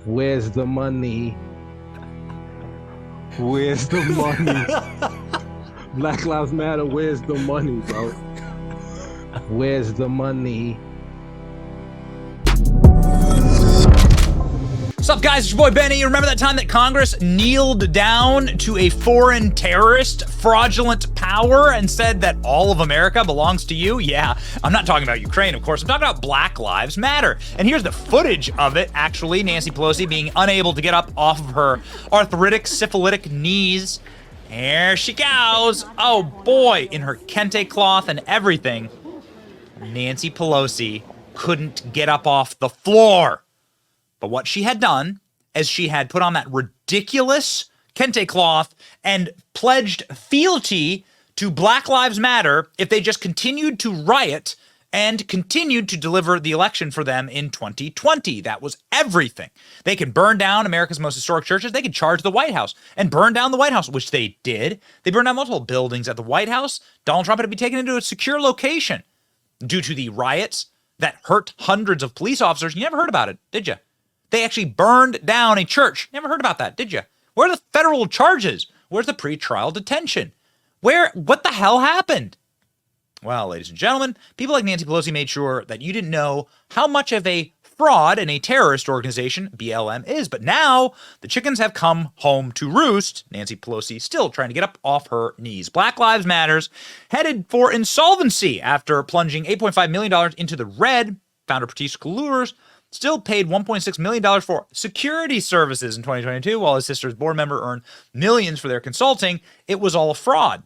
Where's the money? Where's the money? Black Lives Matter, where's the money, bro? Where's the money? What's up, guys? It's your boy Benny. You remember that time that Congress kneeled down to a foreign terrorist, fraudulent power and said that all of America belongs to you? Yeah, I'm not talking about Ukraine, of course. I'm talking about Black Lives Matter. And here's the footage of it, actually. Nancy Pelosi being unable to get up off of her arthritic, syphilitic knees. There she goes. Oh, boy. In her kente cloth and everything. Nancy Pelosi couldn't get up off the floor. But what she had done is she had put on that ridiculous kente cloth and pledged fealty to Black Lives Matter if they just continued to riot and continued to deliver the election for them in 2020. That was everything. They could burn down America's most historic churches. They could charge the White House and burn down the White House, which they did. They burned down multiple buildings at the White House. Donald Trump had to be taken into a secure location due to the riots that hurt hundreds of police officers. You never heard about it, did you? They actually burned down a church. Never heard about that, did you? Where are the federal charges? Where's the pretrial detention? What the hell happened? Well, ladies and gentlemen, people like Nancy Pelosi made sure that you didn't know how much of a fraud and a terrorist organization BLM is. But now the chickens have come home to roost. Nancy Pelosi still trying to get up off her knees. Black Lives Matters headed for insolvency after plunging $8.5 million into the red. Founder Patrice Cullors still paid $1.6 million for security services in 2022, while his sister's board member earned millions for their consulting. It was all a fraud.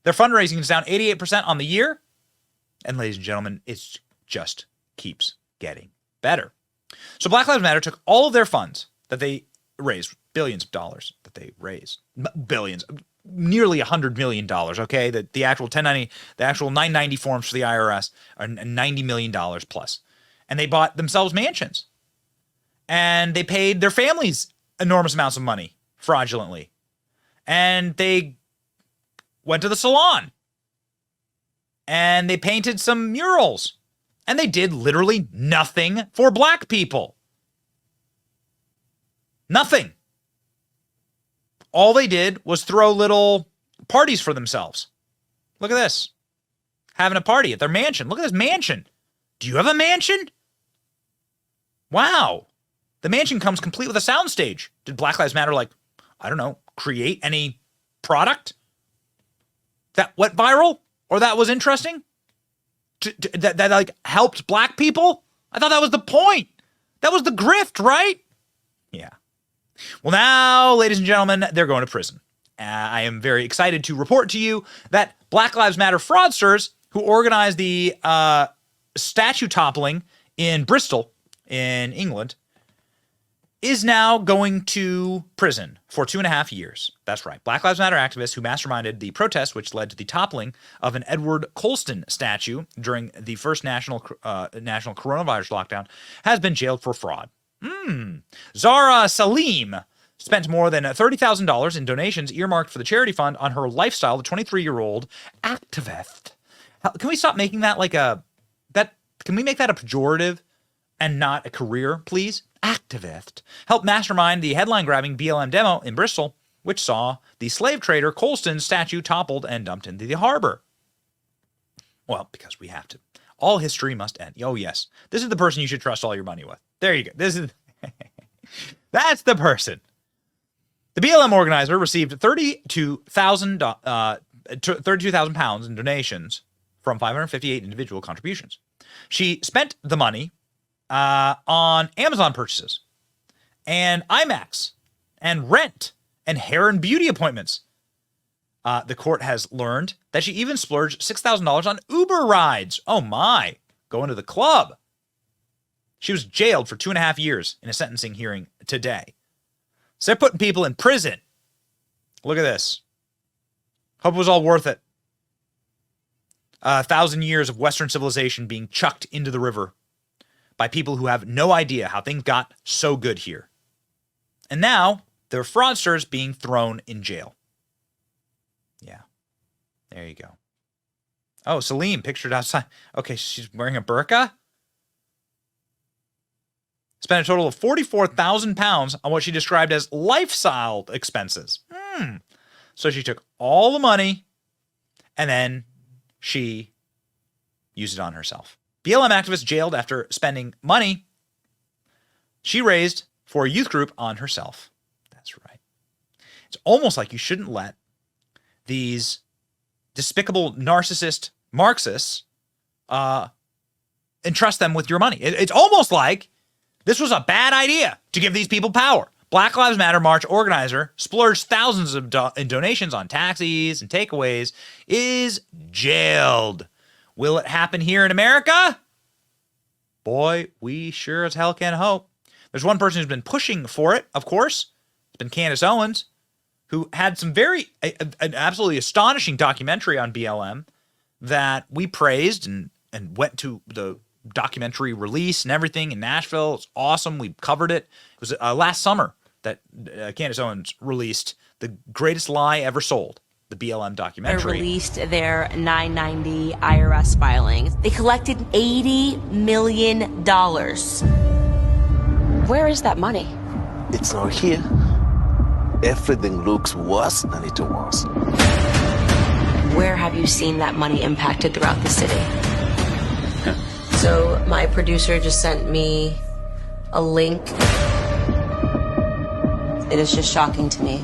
Their fundraising is down 88% on the year. And ladies and gentlemen, it just keeps getting better. So Black Lives Matter took all of their funds that they raised, billions of dollars that they raised, billions, nearly $100 million, okay? The actual 1090, the actual 990 forms for the IRS are $90 million plus. And they bought themselves mansions. And they paid their families enormous amounts of money fraudulently. And they went to the salon. And they painted some murals. And they did literally nothing for black people. Nothing. All they did was throw little parties for themselves. Look at this. Having a party at their mansion. Look at this mansion. Do you have a mansion? Wow. The mansion comes complete with a soundstage. Did Black Lives Matter, I don't know, create any product that went viral or that was interesting? That helped black people? I thought that was the point. That was the grift, right? Yeah. Well, now, ladies and gentlemen, they're going to prison. I am very excited to report to you that Black Lives Matter fraudsters who organized the statue toppling in Bristol, in England, is now going to prison for 2.5 years. That's right. Black Lives Matter activists who masterminded the protest which led to the toppling of an Edward Colston statue during the first national coronavirus lockdown has been jailed for fraud. Zara Salim spent more than $30,000 in donations earmarked for the charity fund on her lifestyle, the 23-year-old activist. Can we stop making that can we make that a pejorative and not a career, please? Activist helped mastermind the headline-grabbing BLM demo in Bristol, which saw the slave trader Colston's statue toppled and dumped into the harbor. Well, because we have to. All history must end. Oh, yes. This is the person you should trust all your money with. There you go. That's the person. The BLM organizer received 32,000 pounds in donations from 558 individual contributions. She spent the money on Amazon purchases and IMAX and rent and hair and beauty appointments. The court has learned that she even splurged $6,000 on Uber rides. Oh my, going to the club. She was jailed for 2.5 years in a sentencing hearing today. So they're putting people in prison. Look at this. Hope it was all worth it. 1,000 years of Western civilization being chucked into the river by people who have no idea how things got so good here. And now, they're fraudsters being thrown in jail. Yeah. There you go. Oh, Salim pictured outside. Okay, she's wearing a burqa? spent a total of 44,000 pounds on what she described as lifestyle expenses. So she took all the money and then she used it on herself. BLM activist jailed after spending money she raised for a youth group on herself. That's right. It's almost like you shouldn't let these despicable narcissist Marxists entrust them with your money. It's almost like this was a bad idea to give these people power. Black Lives Matter March organizer splurged thousands of in donations on taxis and takeaways, is jailed. Will it happen here in America? Boy, we sure as hell can hope. There's one person who's been pushing for it, of course. It's been Candace Owens, who had some an absolutely astonishing documentary on BLM that we praised and went to the documentary release and everything in Nashville. It's awesome. We covered it. It was last summer that Candace Owens released The Greatest Lie Ever Sold, the BLM documentary. They released their 990 IRS filings. They collected $80 million. Where is that money? It's not here. Everything looks worse than it was. Where have you seen that money impacted throughout the city? So my producer just sent me a link. It is just shocking to me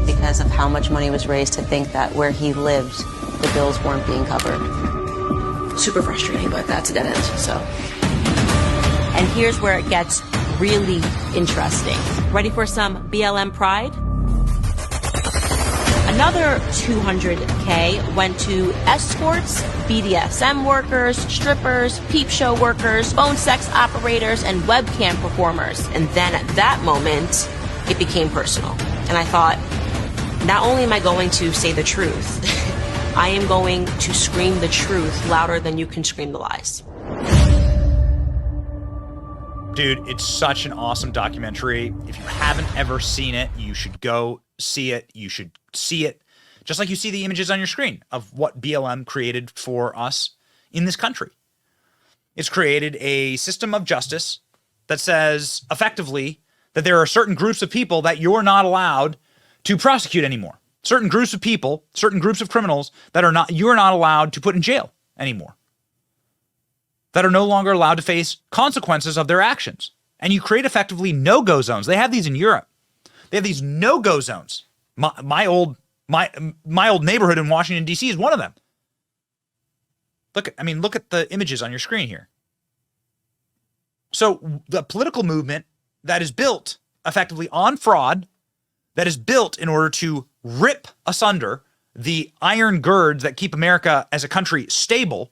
because of how much money was raised to think that where he lived, the bills weren't being covered. Super frustrating, but that's a dead end, so. And here's where it gets really interesting. Ready for some BLM pride? Another $200K went to escorts, BDSM workers, strippers, peep show workers, phone sex operators, and webcam performers. And then at that moment, it became personal. And I thought, not only am I going to say the truth, I am going to scream the truth louder than you can scream the lies. Dude, it's such an awesome documentary. If you haven't ever seen it, you should go see it. You should see it just like you see the images on your screen of what BLM created for us in this country. It's created a system of justice that says effectively that there are certain groups of people that you're not allowed to prosecute anymore. Certain groups of people, certain groups of criminals that you're not allowed to put in jail anymore. That are no longer allowed to face consequences of their actions. And you create effectively no-go zones. They have these in Europe. They have these no-go zones. My old neighborhood in Washington, D.C. is one of them. Look at the images on your screen here. So the political movement that is built effectively on fraud, that is built in order to rip asunder the iron girds that keep America as a country stable,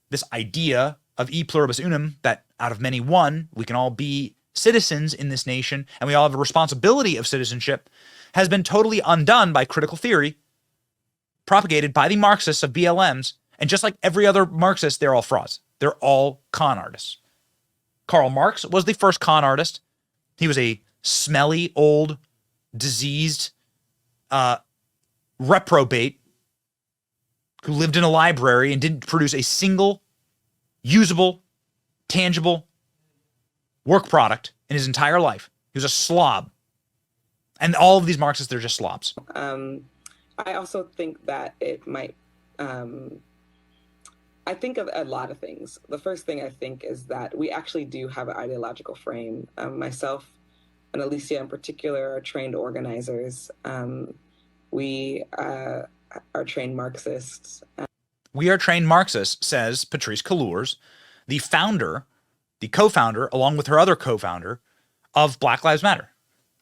this idea of e pluribus unum, that out of many one, we can all be citizens in this nation and we all have a responsibility of citizenship, has been totally undone by critical theory propagated by the Marxists of BLMs. And just like every other Marxist, they're all frauds. They're all con artists. Karl Marx was the first con artist. He was a smelly, old, diseased reprobate who lived in a library and didn't produce a single usable, tangible work product in his entire life. He was a slob. And all of these Marxists, they're just slobs. I also think that it might, I think of a lot of things. The first thing I think is that we actually do have an ideological frame. Myself and Alicia in particular are trained organizers. We are trained Marxists. We are trained Marxists, says Patrisse Cullors, the co-founder, along with her other co-founder, of Black Lives Matter.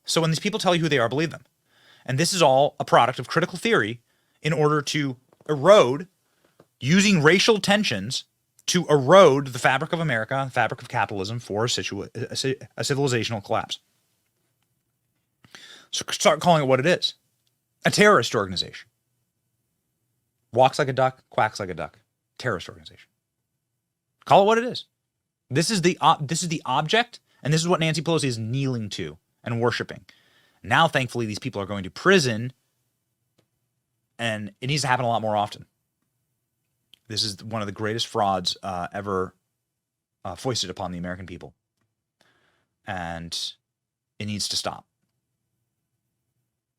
So when these people tell you who they are, believe them. And this is all a product of critical theory in order to erode, using racial tensions to erode the fabric of America, the fabric of capitalism for a civilizational collapse. So start calling it what it is. A terrorist organization. Walks like a duck, quacks like a duck. Terrorist organization. Call it what it is. This is the object, and this is what Nancy Pelosi is kneeling to and worshiping. Now, thankfully, these people are going to prison, and it needs to happen a lot more often. This is one of the greatest frauds ever foisted upon the American people. and it needs to stop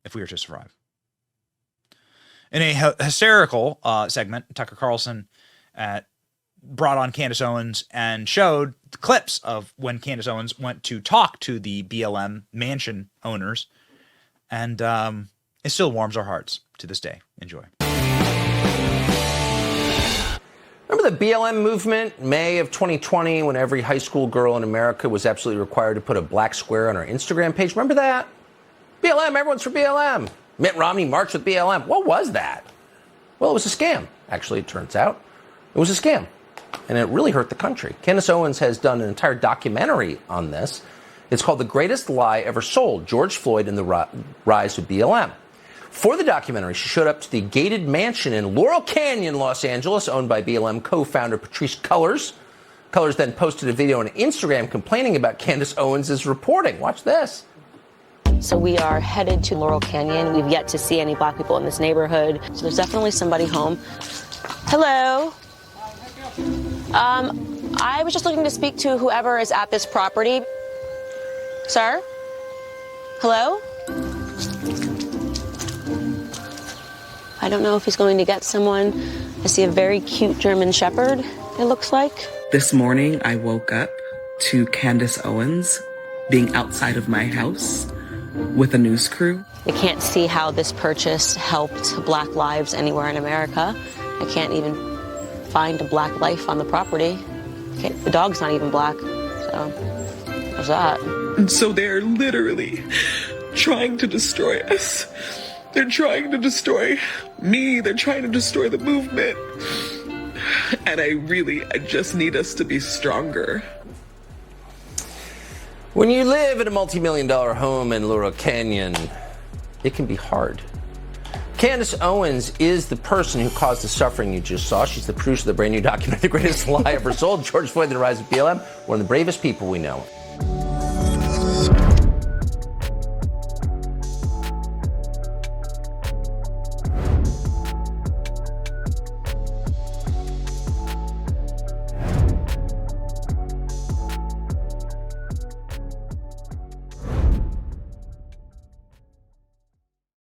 if we are to survive. In a hysterical segment, Tucker Carlson brought on Candace Owens and showed the clips of when Candace Owens went to talk to the BLM mansion owners, and it still warms our hearts to this day. Enjoy. Remember the BLM movement, May of 2020, when every high school girl in America was absolutely required to put a black square on her Instagram page? Remember that? BLM, everyone's for BLM. Mitt Romney marched with BLM. What was that? Well, it was a scam. Actually, it turns out it was a scam, and it really hurt the country. Candace Owens has done an entire documentary on this. It's called The Greatest Lie Ever Sold, George Floyd and the Rise of BLM. For the documentary, she showed up to the gated mansion in Laurel Canyon, Los Angeles, owned by BLM co-founder Patrisse Cullors. Cullors then posted a video on Instagram complaining about Candace Owens' reporting. Watch this. So we are headed to Laurel Canyon. We've yet to see any black people in this neighborhood. So there's definitely somebody home. Hello. I was just looking to speak to whoever is at this property. Sir? Hello? I don't know if he's going to get someone. I see a very cute German Shepherd, it looks like. This morning, I woke up to Candace Owens being outside of my house with a news crew. I can't see how this purchase helped black lives anywhere in America. I can't even find a black life on the property. The dog's not even black, so there's that. And so they're literally trying to destroy us. They're trying to destroy me. They're trying to destroy the movement. And I just need us to be stronger. When you live in a multi-million-dollar home in Laurel Canyon, it can be hard. Candace Owens is the person who caused the suffering you just saw. She's the producer of the brand new documentary, The Greatest Lie Ever Sold, George Floyd and the Rise of BLM, one of the bravest people we know.